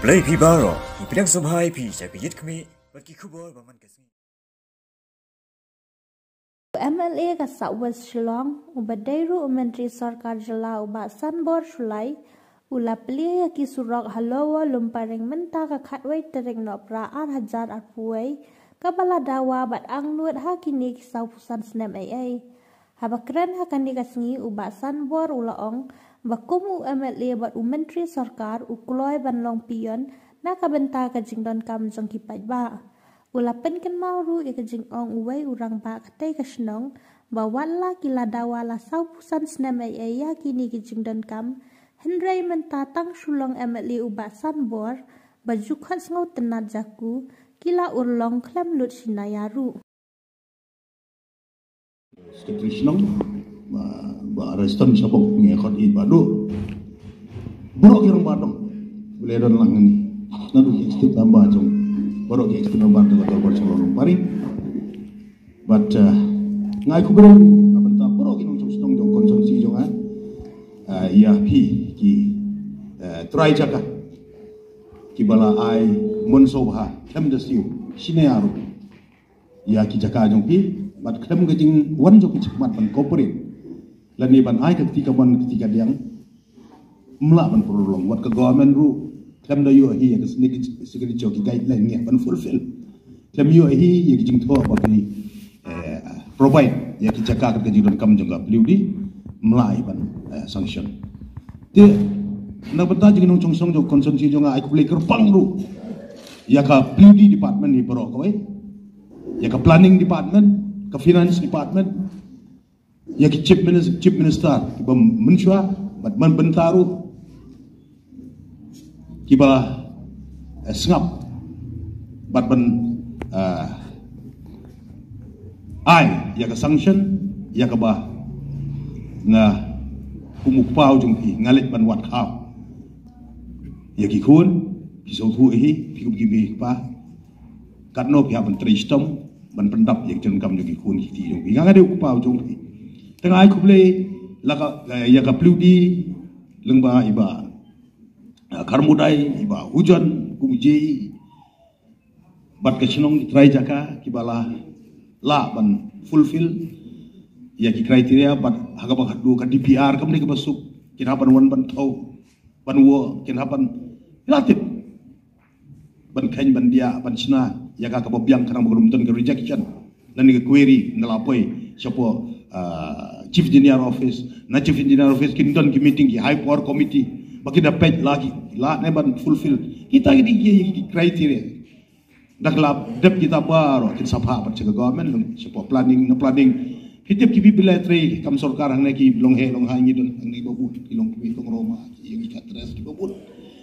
Play Pibaro, Ipidang Subhai Pi, Sapiyit Kami, but Kikubor Baman Kasi. MLA ka Southwest Shillong, ubadairu Menteri Sarkar Jala uba Sanbor Shulai, ula plia ki surok halowa lumparing menta ka khatwai tering no pra 8,000 arpuai, kabala dawa bat angnuat hakini ki saupusan snem AA. Habakren hakani kasngi uba Sanbor ulaong, bakumu MLA bat Menteri Sarkar ukuloi banlong pion, nakabenta ka jingdon kam jong kipat ba. Ulapan kan mauru ikajing ong uway urang ba katay kasnong bawala kila dawala saupusan snem ay kini kijing dan kam Henry mentatang sulong MLA uba Sanbor bajukhat ngau tenat jaku kila urlong klem lut sinayaru. Sekretari Senang ba reston sabok ngekot I badu buruk yang badong boleh don lang ni nadu ikstip tambah jong buruk ikstip tambah dengan terbor salon paring but ngai ku bro nabenta buruk inong senang jong konsumsi jong ya pi ki try jaka ki bala ai mon sobha kem desiu sinearu ya ki jaka jong pi but kem gajing wan jong cikmat pan corporate lani ban ai ketika diang melak ban prolong wat ke government ru kem da yo hi ya segini joki guideline nge ban fulfill kem yo hi ya kijing tho ba kini provide ya ki jaka ke jidon kam jong ga pliudi melai ban sanction te na bata jing nong chong song jo konsumsi jong ai ku kerpang ru ya ka pliudi department ni bro ko ya ka planning department ka finance department ya ki chief minister ki ba menshwa bat man bentaru ki ba sngap bat ban ai ya ka sanction ya ka ba nga kumukpau jung pi ngalit ban wat khap ya ki khun ki so thu hi pi ki bi pa katno ki ban tristom ban pendap ya jeng kam jung ki khun ki ti jung pi nga de kupau jung pi tengah aku boleh laka ya ka pludi lengba iba karmudai iba hujan kumji bat ke senong try jaka kibala la ban fulfill ya ki kriteria bat haga ba du ka DPR kam ni ka basuk kinapan wan ban tau ban wo kinapan relatif ban kain ban dia ban sina ya ka babiang karang belum ten ke rejection dan ni query nalapoi siapa chief engineer office na chief engineer office kindon ki meeting ki high power committee baki da page lagi la ne ban fulfill kita ki criteria dak lab dep kita baro kin sapha pat cega government siapa planning hitip ki bila tre kam sarkar hang ki long ha ngi don ngi babu ki long ki tong roma ki ngi katres ki babu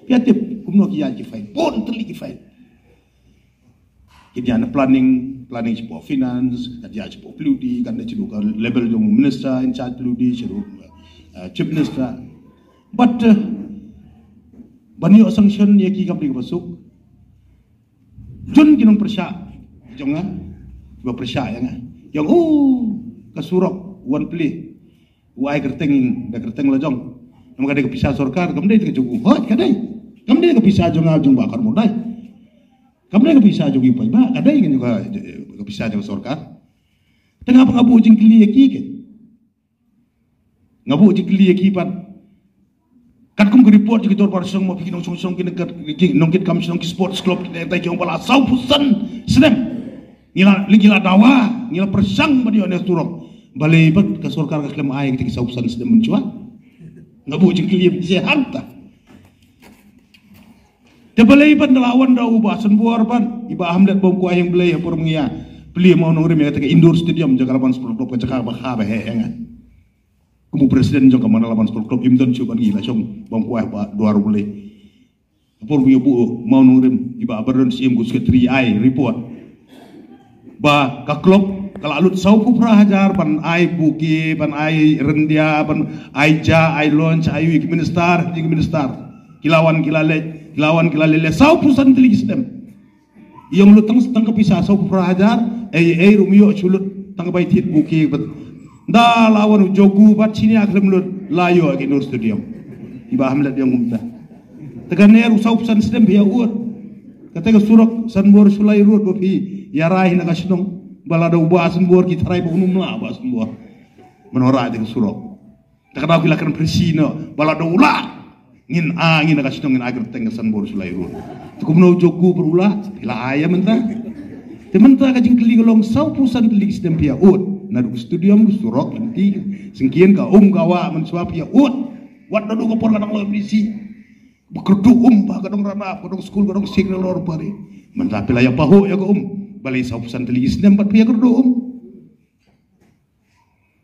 hitip kumno ki ya ki file bon terli ki file ki diana planning sebuah finance, kerja sebuah peludi, kan dia juga level yang minister in charge peludi, chief minister. But banyak sanction yang kita beri masuk, jun kinong persya, jangan, dua persya yang kasurok one play, uai kerteng lajong, nama kadai kepisah sarkar, kemudian dia kejugu, kadai, kemudian kepisah jong bakar modai. Kamu bisa juga ipai ba, ada yang juga bisa juga sarkar. Tengah apa ngabu jing kili ki ke? Ngabu jing kili ki pan. Kat kum report juga tor parsong mau bikin song ki nongkit kam song ki sports club kita tai jong bala sau pusan senem. Ngila dawa, ngila persang ba dio ne turok. Balai bat ke sarkar ke klem ai kita sau pusan senem mencua. Ngabu jing kili ki hanta. Tebalai ban lawan dah ubah senbuar ban iba hamlet bom kuah yang belai apur mengia beli mau nongrim ya ke indoor stadium jaga lapan 10 klub ke cakap bah he kumu presiden jong kamana lapan 10 klub imdon cuban gila song bom kuah ba 2 boleh apur mengia bu mau nongrim iba aberdon sim gus ke 3i report ba ka klub kalau alut saupu prahajar ban ai buki ban ai rendia ban ai ja ai launch ai minister kilawan kilale sau pusan teli sistem yang lu tang kepisah sau prahajar rumio chulut tang bai tit buki bet da lawan jogu bat sini akhir mulut layo ke nur stadium iba hamlet yang umta Tekan ne usau pesan sistem pia uat. Kata ke surok sanbor sulai ruat bopi ya rai na kasinong balada ubah sanbor kita rai bonum na ubah sanbor. Menora ke surok. Tekan aku lakukan presino balada ulah ngin na kasinong ngin agar tengah sanbor sulai ruat. Tukum no joku berulah ila ayam mentah. Tementa kajing keli golong sau pusan keli sistem pia uat. Na du studium du surok nanti sengkian ka kawa mensuap pia uat. Wat do ko por kadang lo bisi. Bekerdu kadang rana, kadang school, kadang signal or pare. Mentapi lah ya paho ya ko balai sa pusan teligis nem bat pia kerdu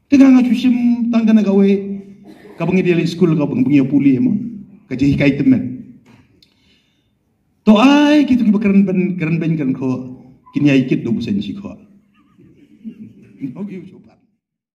Tengah ngacusim tangga na gawe kabang ideal school kabang bungia puli mo. Kaji hikai temen. To ai kitu ki bakaran ben kan ko kinyai kit do busan si ko. Okay,